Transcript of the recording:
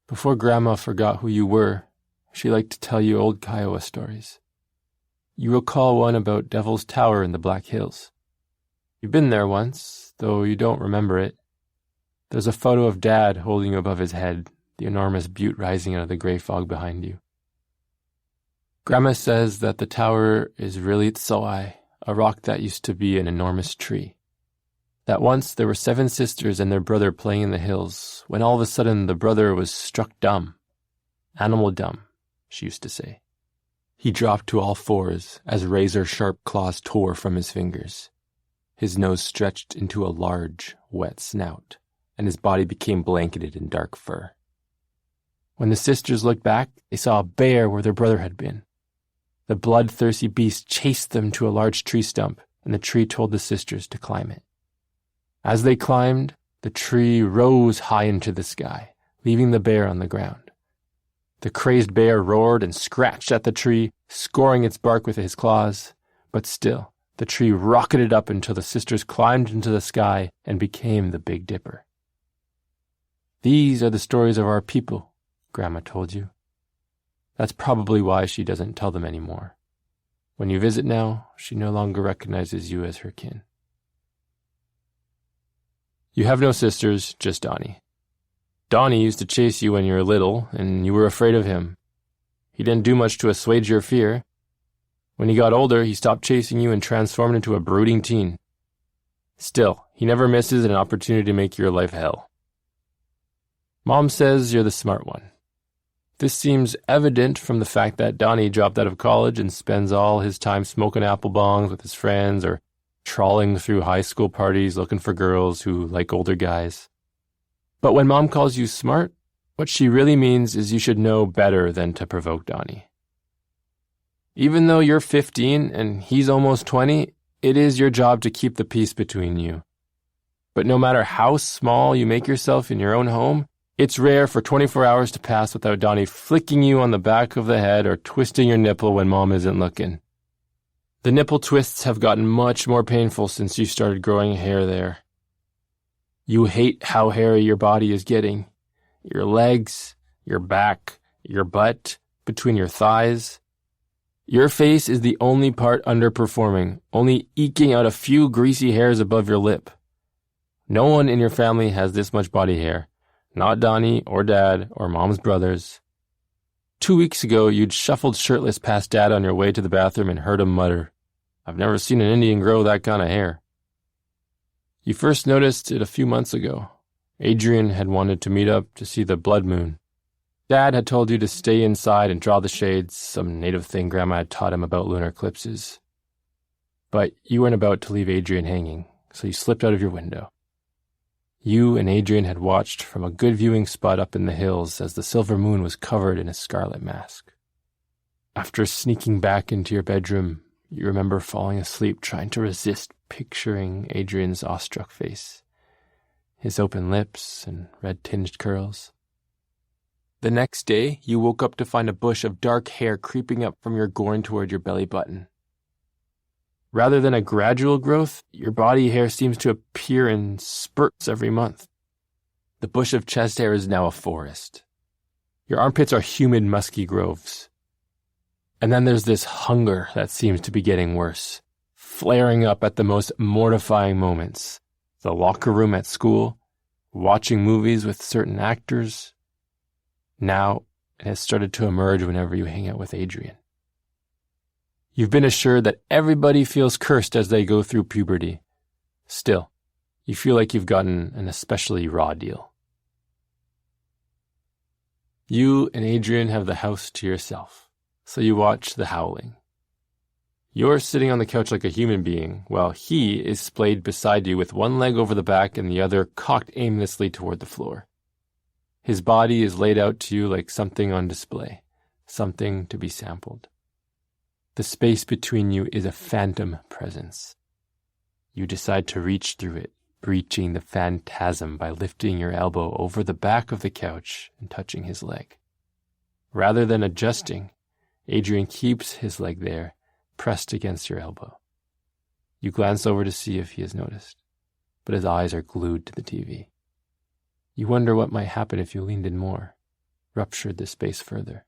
Before Grandma forgot who you were, she liked to tell you old Kiowa stories. You recall one about Devil's Tower in the Black Hills. You've been there once, though you don't remember it. There's a photo of Dad holding you above his head, the enormous butte rising out of the gray fog behind you. Grandma says that the tower is really Tsoai, a rock that used to be an enormous tree. That once there were 7 sisters and their brother playing in the hills, when all of a sudden the brother was struck dumb. Animal dumb, she used to say. He dropped to all fours as razor-sharp claws tore from his fingers. His nose stretched into a large, wet snout, and his body became blanketed in dark fur. When the sisters looked back, they saw a bear where their brother had been. The bloodthirsty beast chased them to a large tree stump, and the tree told the sisters to climb it. As they climbed, the tree rose high into the sky, leaving the bear on the ground. The crazed bear roared and scratched at the tree, scoring its bark with his claws, but still, the tree rocketed up until the sisters climbed into the sky and became the Big Dipper. These are the stories of our people, Grandma told you. That's probably why she doesn't tell them anymore. When you visit now, she no longer recognizes you as her kin. You have no sisters, just Donnie. Donnie used to chase you when you were little, and you were afraid of him. He didn't do much to assuage your fear. When he got older, he stopped chasing you and transformed into a brooding teen. Still, he never misses an opportunity to make your life hell. Mom says you're the smart one. This seems evident from the fact that Donnie dropped out of college and spends all his time smoking apple bongs with his friends or trawling through high school parties looking for girls who like older guys. But when Mom calls you smart, what she really means is you should know better than to provoke Donnie. Even though you're 15 and he's almost 20, it is your job to keep the peace between you. But no matter how small you make yourself in your own home, it's rare for 24 hours to pass without Donnie flicking you on the back of the head or twisting your nipple when Mom isn't looking. The nipple twists have gotten much more painful since you started growing hair there. You hate how hairy your body is getting. Your legs, your back, your butt, between your thighs. Your face is the only part underperforming, only eking out a few greasy hairs above your lip. No one in your family has this much body hair. Not Donnie or Dad or Mom's brothers. 2 weeks ago, you'd shuffled shirtless past Dad on your way to the bathroom and heard him mutter, "I've never seen an Indian grow that kind of hair." You first noticed it a few months ago. Adrian had wanted to meet up to see the blood moon. Dad had told you to stay inside and draw the shades, some native thing Grandma had taught him about lunar eclipses. But you weren't about to leave Adrian hanging, so you slipped out of your window. You and Adrian had watched from a good viewing spot up in the hills as the silver moon was covered in a scarlet mask. After sneaking back into your bedroom, you remember falling asleep trying to resist picturing Adrian's awestruck face, his open lips and red-tinged curls. The next day, you woke up to find a bush of dark hair creeping up from your groin toward your belly button. Rather than a gradual growth, your body hair seems to appear in spurts every month. The bush of chest hair is now a forest. Your armpits are humid, musky groves. And then there's this hunger that seems to be getting worse, flaring up at the most mortifying moments. The locker room at school, watching movies with certain actors. Now, it has started to emerge whenever you hang out with Adrian. You've been assured that everybody feels cursed as they go through puberty. Still, you feel like you've gotten an especially raw deal. You and Adrian have the house to yourself, so you watch The Howling. You're sitting on the couch like a human being, while he is splayed beside you with one leg over the back and the other cocked aimlessly toward the floor. His body is laid out to you like something on display, something to be sampled. The space between you is a phantom presence. You decide to reach through it, breaching the phantasm by lifting your elbow over the back of the couch and touching his leg. Rather than adjusting, Adrian keeps his leg there, pressed against your elbow. You glance over to see if he has noticed, but his eyes are glued to the TV. You wonder what might happen if you leaned in more, ruptured the space further.